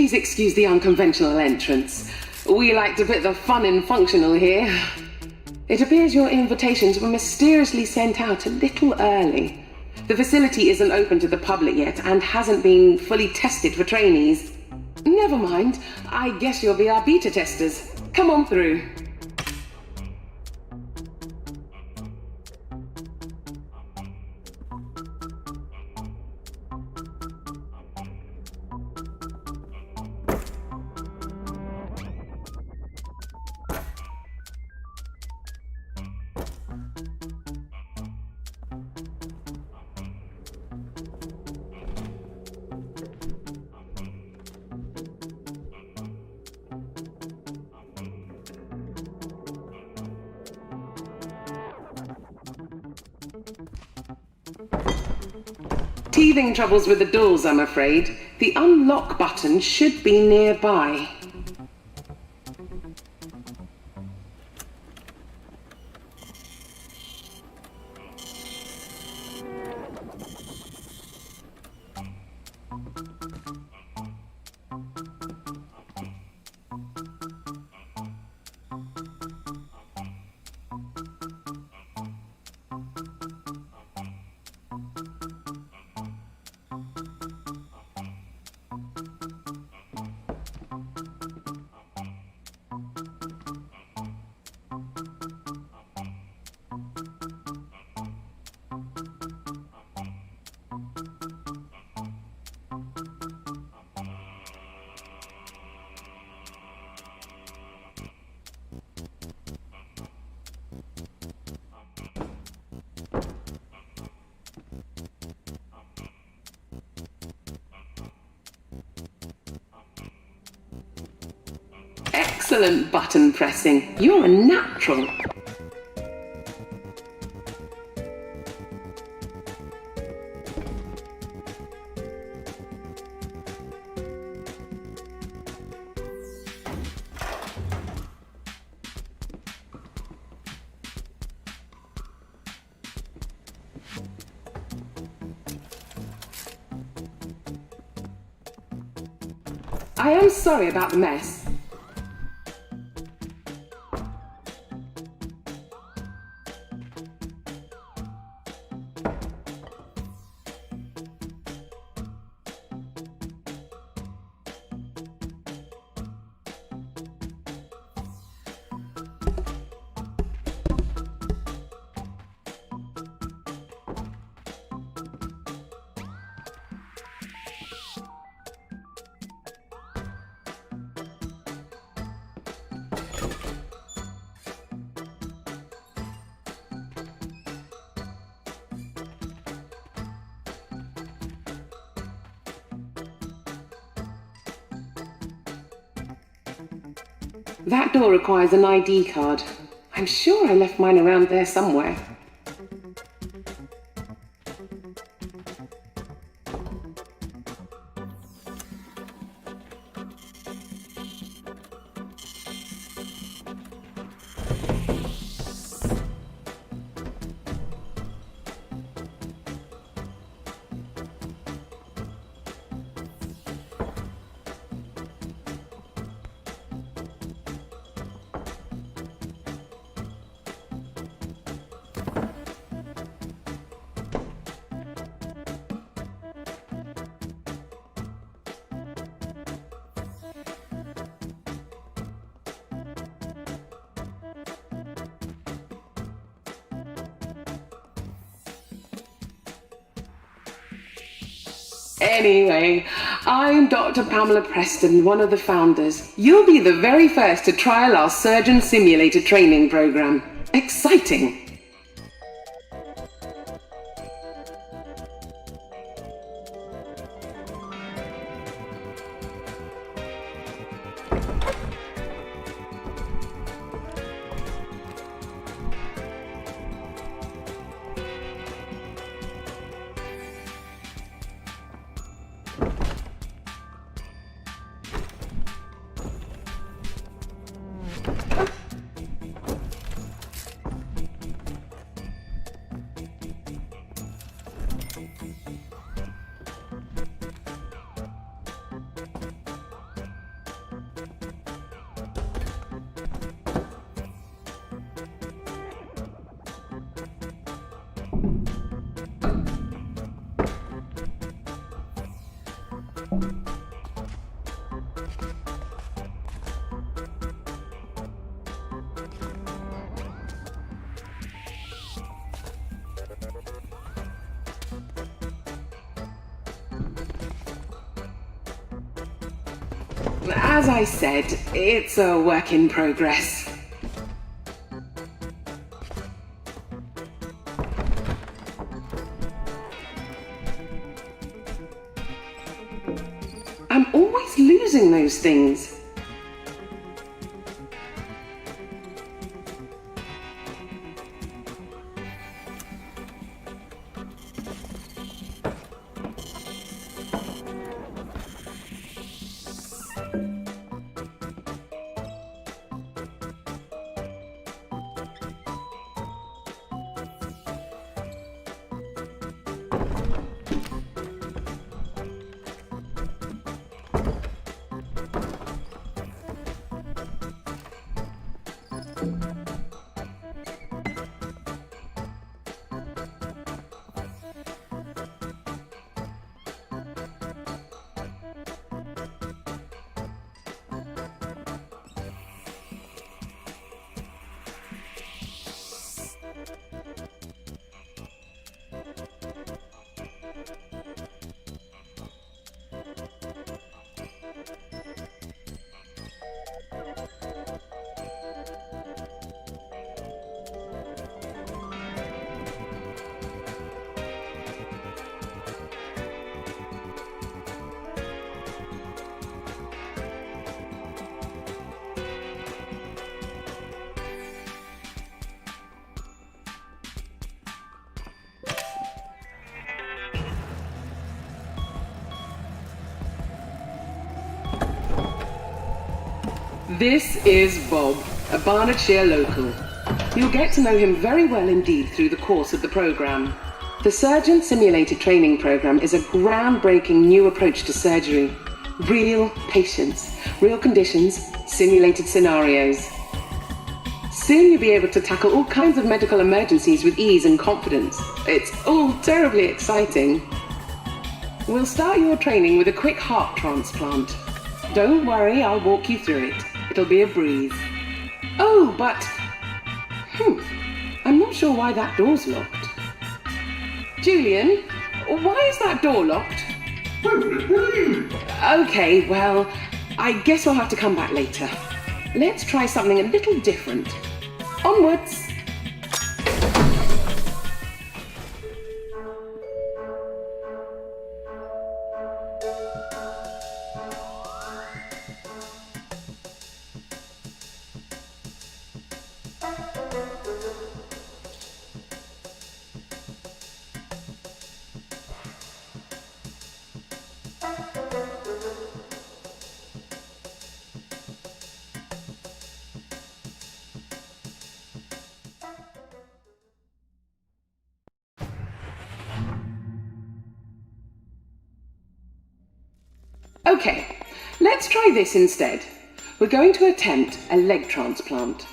Please excuse the unconventional entrance. We like to put the fun in functional here. It appears your invitations were mysteriously sent out a little early. The facility isn't open to the public yet and hasn't been fully tested for trainees. Never mind. I guess you'll be our beta testers. Come on through. Teething troubles with the doors, I'm afraid. The unlock button should be nearby. Excellent button pressing. You're a natural. I am sorry about the mess. That door requires an ID card. I'm sure I left mine around there somewhere. Anyway, I'm Dr. Pamela Preston, one of the founders. You'll be the very first to trial our surgeon simulator training program. Exciting! As I said, it's a work in progress. I'm always losing those things. This is Bob, a Barnardshire local. You'll get to know him very well indeed through the course of the programme. The Surgeon Simulated Training Programme is a groundbreaking new approach to surgery. Real patients, real conditions, simulated scenarios. Soon you'll be able to tackle all kinds of medical emergencies with ease and confidence. It's all terribly exciting. We'll start your training with a quick heart transplant. Don't worry, I'll walk you through it. It'll be a breeze. Oh, but... I'm not sure why that door's locked. Julian, why is that door locked? Okay, well, I guess we'll have to come back later. Let's try something a little different. Onwards! Okay, let's try this instead. We're going to attempt a leg transplant.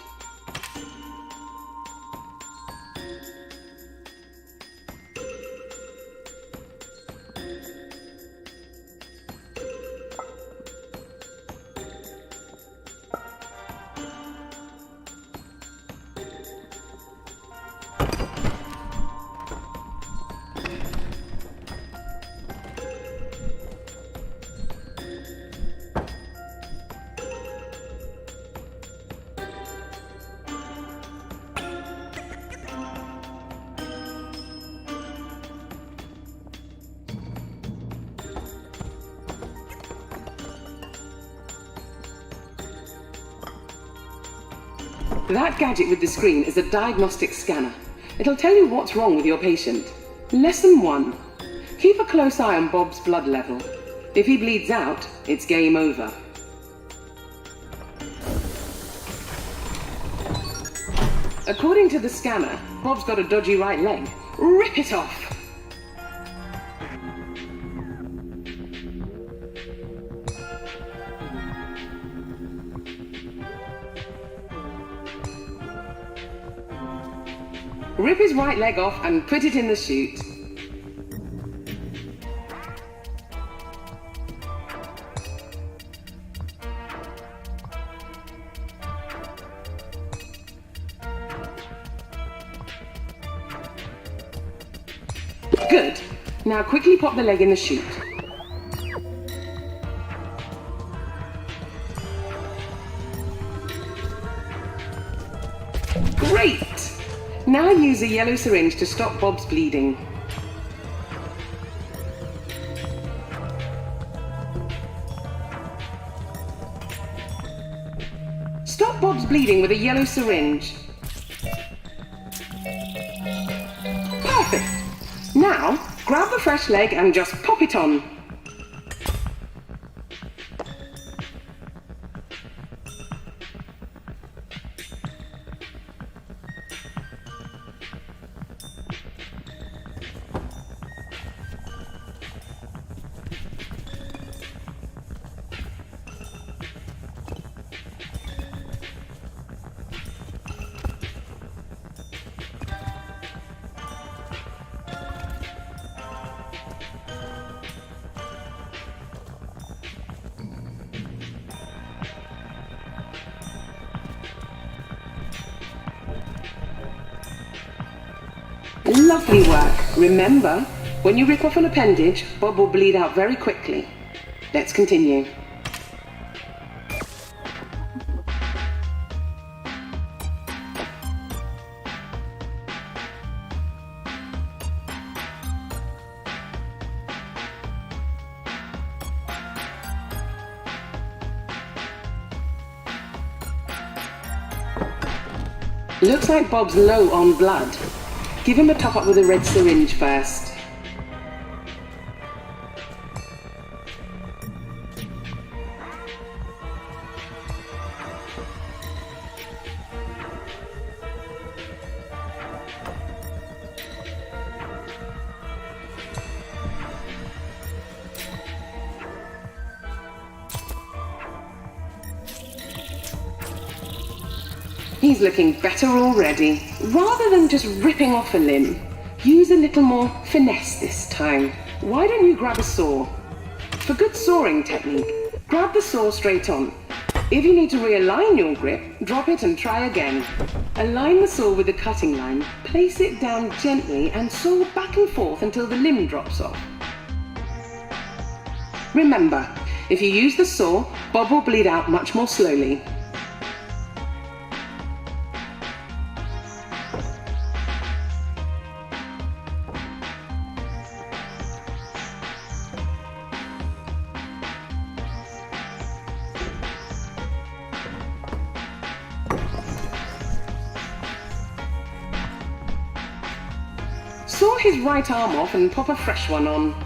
That gadget with the screen is a diagnostic scanner. It'll tell you what's wrong with your patient. Lesson 1. Keep a close eye on Bob's blood level. If he bleeds out, it's game over. According to the scanner, Bob's got a dodgy right leg. Rip it off! Rip his right leg off and put it in the chute. Good. Now quickly pop the leg in the chute. Great! Now use a yellow syringe to stop Bob's bleeding. Stop Bob's bleeding with a yellow syringe. Perfect! Now, grab the fresh leg and just pop it on. Lovely work. Remember, when you rip off an appendage, Bob will bleed out very quickly. Let's continue. Looks like Bob's low on blood. Give him a top-up with a red syringe first. He's looking better already. Rather than just ripping off a limb, use a little more finesse this time. Why don't you grab a saw? For good sawing technique, grab the saw straight on. If you need to realign your grip, drop it and try again. Align the saw with the cutting line, place it down gently and saw back and forth until the limb drops off. Remember, if you use the saw, Bob will bleed out much more slowly. Saw his right arm off and pop a fresh one on.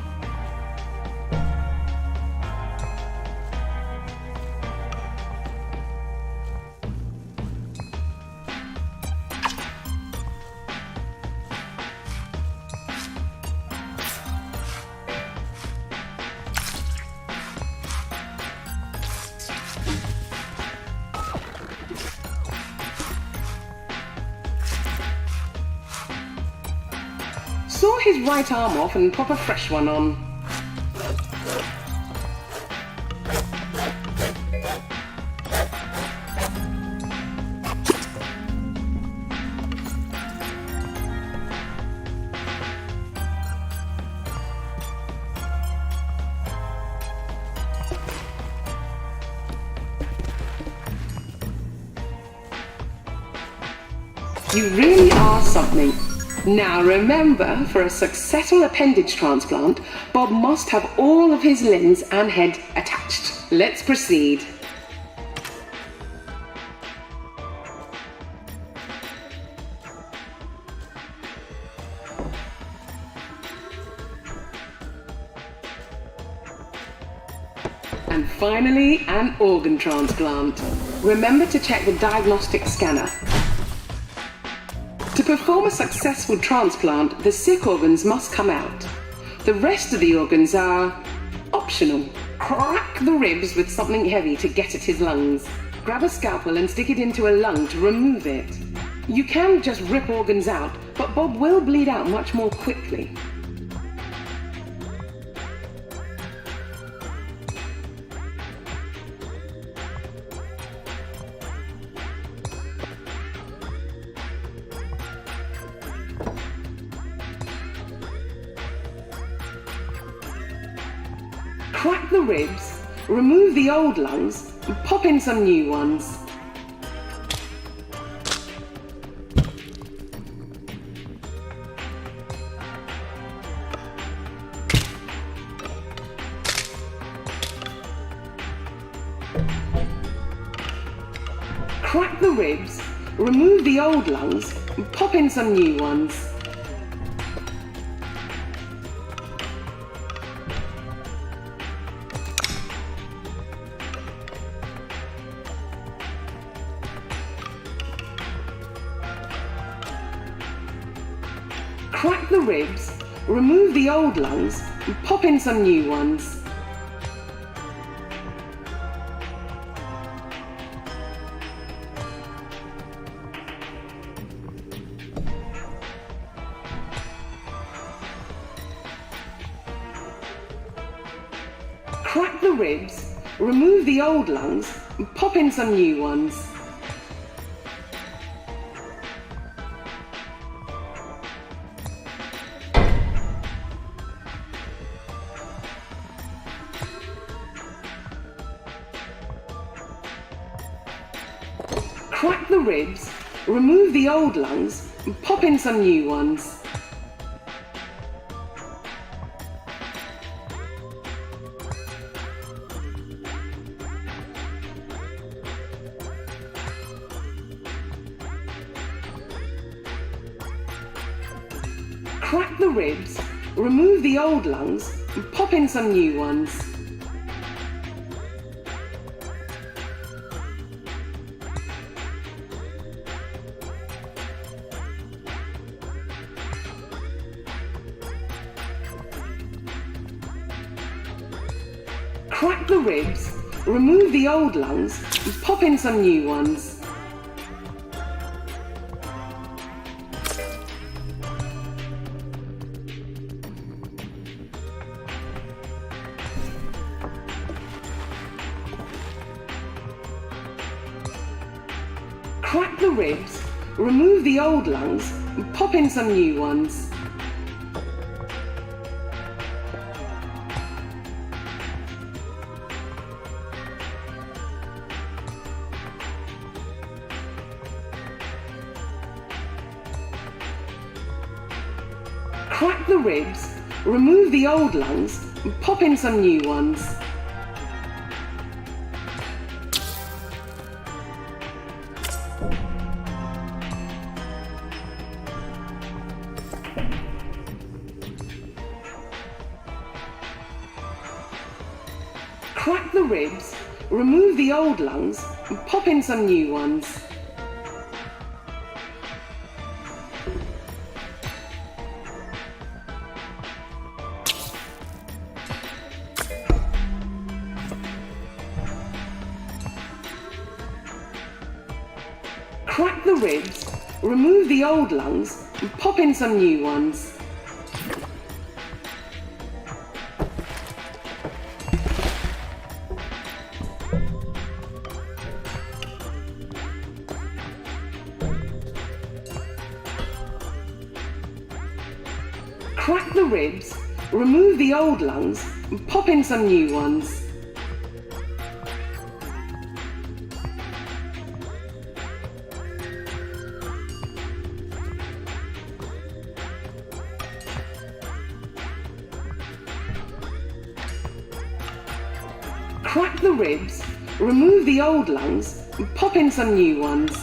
Saw his right arm off and pop a fresh one on. You really are something. Now remember, for a successful appendage transplant, Bob must have all of his limbs and head attached. Let's proceed. And finally, an organ transplant. Remember to check the diagnostic scanner. To perform a successful transplant, the sick organs must come out. The rest of the organs are optional. Crack the ribs with something heavy to get at his lungs. Grab a scalpel and stick it into a lung to remove it. You can just rip organs out, but Bob will bleed out much more quickly. Crack the ribs, remove the old lungs, and pop in some new ones. Crack the ribs, remove the old lungs, and pop in some new ones. Crack the ribs, remove the old lungs, and pop in some new ones. Crack the ribs, remove the old lungs, and pop in some new ones. Crack the ribs, remove the old lungs, and pop in some new ones. Crack the ribs, remove the old lungs, and pop in some new ones. Crack the ribs, remove the old lungs, and pop in some new ones. Crack the ribs, remove the old lungs, and pop in some new ones. Crack the ribs, remove the old lungs, and pop in some new ones. Crack the ribs, remove the old lungs, and pop in some new ones. Crack the ribs, remove the old lungs, and pop in some new ones. Crack the ribs, remove the old lungs, and pop in some new ones. Crack the ribs, remove the old lungs, and pop in some new ones.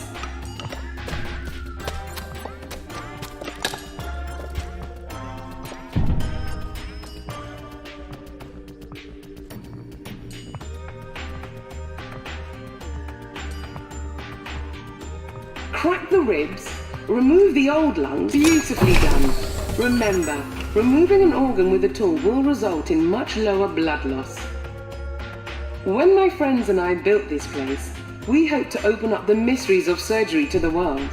Crack the ribs, remove the old lungs. Beautifully done. Remember, removing an organ with a tool will result in much lower blood loss. When my friends and I built this place, we hoped to open up the mysteries of surgery to the world.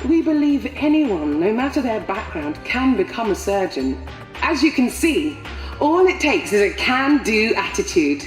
We believe anyone, no matter their background, can become a surgeon. As you can see, all it takes is a can-do attitude.